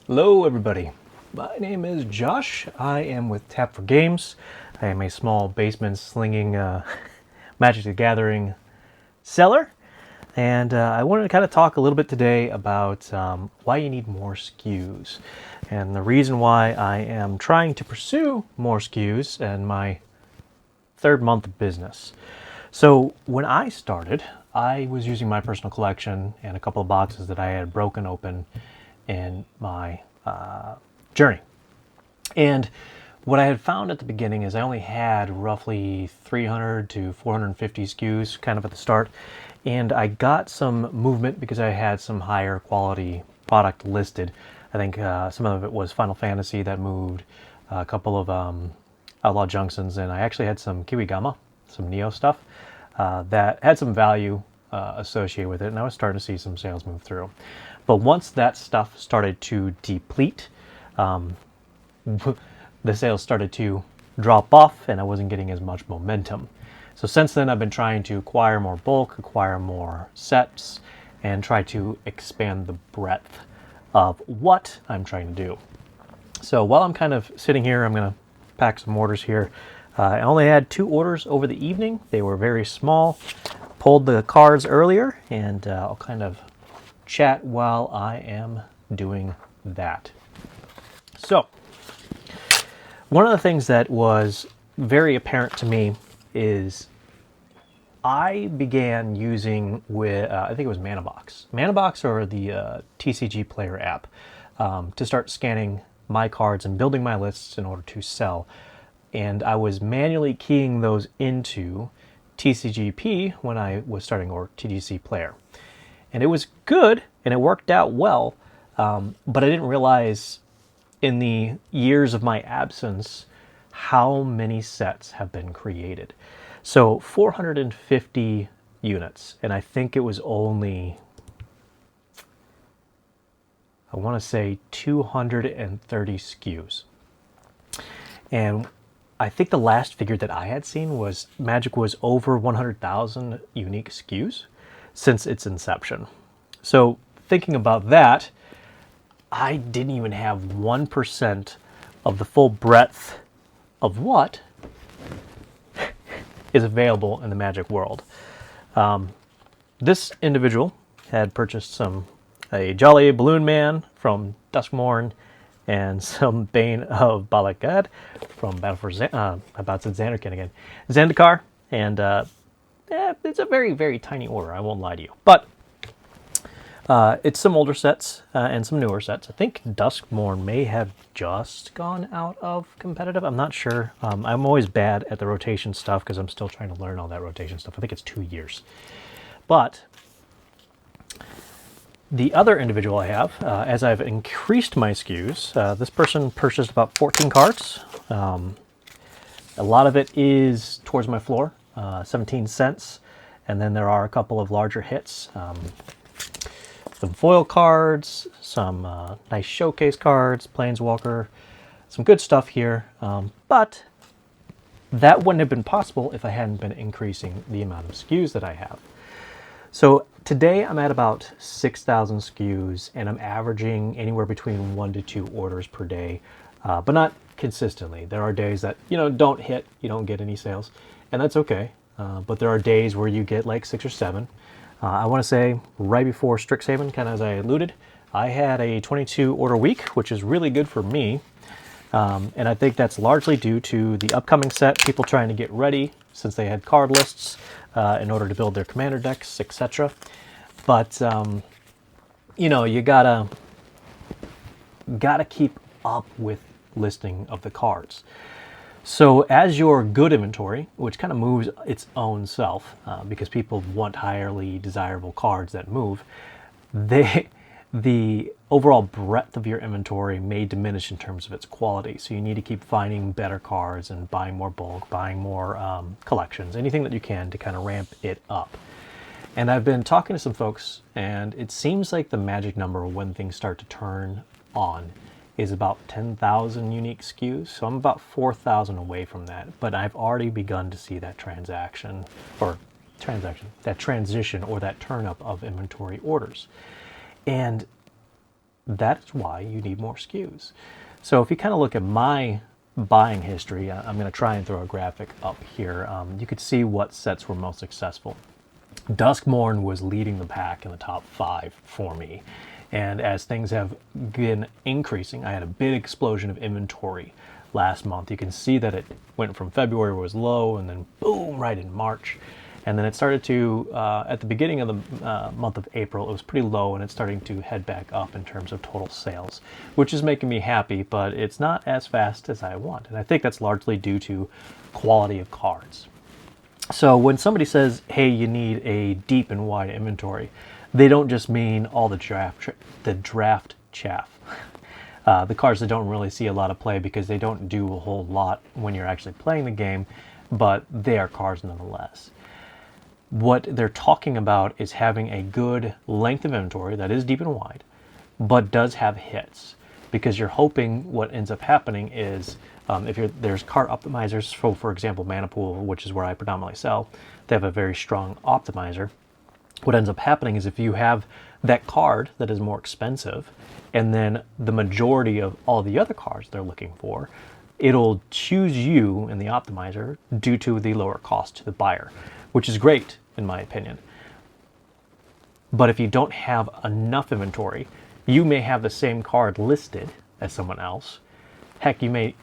Hello everybody, my name is Josh. I am with Tap for Games. I am a small basement slinging Magic the Gathering seller, and I wanted to kind of talk a little bit today about why you need more SKUs, and the reason why I am trying to pursue more SKUs in my third month of business. So when I started, I was using my personal collection and a couple of boxes that I had broken open in my journey. And what I had found at the beginning is I only had roughly 300 to 450 SKUs kind of at the start. And I got some movement because I had some higher quality product listed. I think some of it was Final Fantasy that moved, a couple of Outlaw Junctions, and I actually had some Kiwigama, some Neo stuff that had some value associated with it, and I was starting to see some sales move through. But once that stuff started to deplete, the sales started to drop off, and I wasn't getting as much momentum. So since then, I've been trying to acquire more bulk, acquire more sets, and try to expand the breadth of what I'm trying to do. So while I'm kind of sitting here, I'm going to pack some orders here. I only had 2 orders over the evening. They were very small. Pulled the cards earlier, and I'll kind of chat while I am doing that. So, one of the things that was very apparent to me is I began using with, I think it was Manabox or the TCG player app to start scanning my cards and building my lists in order to sell. And I was manually keying those into TCGP when I was starting, or TGC player. And it was good and it worked out well, but I didn't realize in the years of my absence how many sets have been created. So 450 units, and I think it was only, I want to say 230 SKUs. And I think the last figure that I had seen was Magic was over 100,000 unique SKUs since its inception. So thinking about that, I didn't even have 1% of the full breadth of what is available in the Magic world. This individual had purchased a Jolly Balloon Man from Duskmourn and some Bane of Balagad from Battle for Zanarkand again. Zendikar, and it's a very, very tiny order, I won't lie to you. But it's some older sets and some newer sets. I think Duskmourn may have just gone out of competitive. I'm not sure. I'm always bad at the rotation stuff because I'm still trying to learn all that rotation stuff. I think it's 2 years. But the other individual I have, as I've increased my SKUs, this person purchased about 14 cards. A lot of it is towards my floor, 17 cents. And then there are a couple of larger hits. Some foil cards, some nice showcase cards, Planeswalker, some good stuff here. But that wouldn't have been possible if I hadn't been increasing the amount of SKUs that I have. So today I'm at about 6,000 SKUs, and I'm averaging anywhere between 1 to 2 orders per day, but not consistently. There are days that, don't hit, you don't get any sales, and that's okay. But there are days where you get like 6 or 7. I want to say right before Strixhaven, kind of as I alluded, I had a 22 order week, which is really good for me. And I think that's largely due to the upcoming set, people trying to get ready since they had card lists in order to build their commander decks, etc. But, you gotta keep up with listing of the cards. So as your good inventory, which kind of moves its own self, because people want highly desirable cards that move, the overall breadth of your inventory may diminish in terms of its quality. So you need to keep finding better cards and buying more bulk, buying more collections, anything that you can to kind of ramp it up. And I've been talking to some folks, and it seems like the magic number when things start to turn on is about 10,000 unique SKUs. So I'm about 4,000 away from that, but I've already begun to see that transition or that turn up of inventory orders. And That's why you need more skus. So if you kind of look at my buying history, I'm going to try and throw a graphic up here. You could see what sets were most successful. Duskmorn was leading the pack in the top 5 for me. And as things have been increasing, I had a big explosion of inventory last month. You can see that it went from February where it was low, and then boom, right in March. And then it started to, at the beginning of the month of April, it was pretty low, and it's starting to head back up in terms of total sales, which is making me happy, but it's not as fast as I want. And I think that's largely due to quality of cards. So when somebody says, hey, you need a deep and wide inventory, they don't just mean all the draft chaff. The cards that don't really see a lot of play because they don't do a whole lot when you're actually playing the game, but they are cards nonetheless. What they're talking about is having a good length of inventory that is deep and wide, but does have hits. Because you're hoping what ends up happening is, there's card optimizers, for example, Manapool, which is where I predominantly sell, they have a very strong optimizer. What ends up happening is if you have that card that is more expensive, and then the majority of all the other cards they're looking for, it'll choose you in the optimizer due to the lower cost to the buyer, which is great in my opinion. But if you don't have enough inventory, you may have the same card listed as someone else. Heck, you may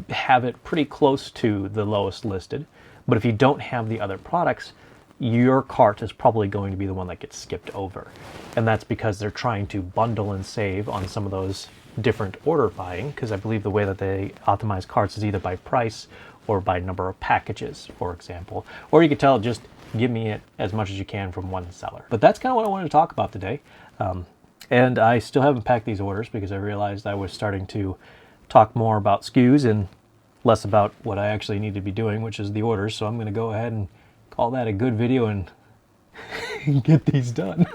have it pretty close to the lowest listed, but if you don't have the other products, your cart is probably going to be the one that gets skipped over. And that's because they're trying to bundle and save on some of those different order buying, because I believe the way that they optimize carts is either by price or by number of packages, for example. Or you could tell, just give me it as much as you can from one seller. But that's kind of what I wanted to talk about today. And I still haven't packed these orders because I realized I was starting to talk more about skus and less about what I actually need to be doing, which is the orders. So I'm going to go ahead and call that a good video and get these done.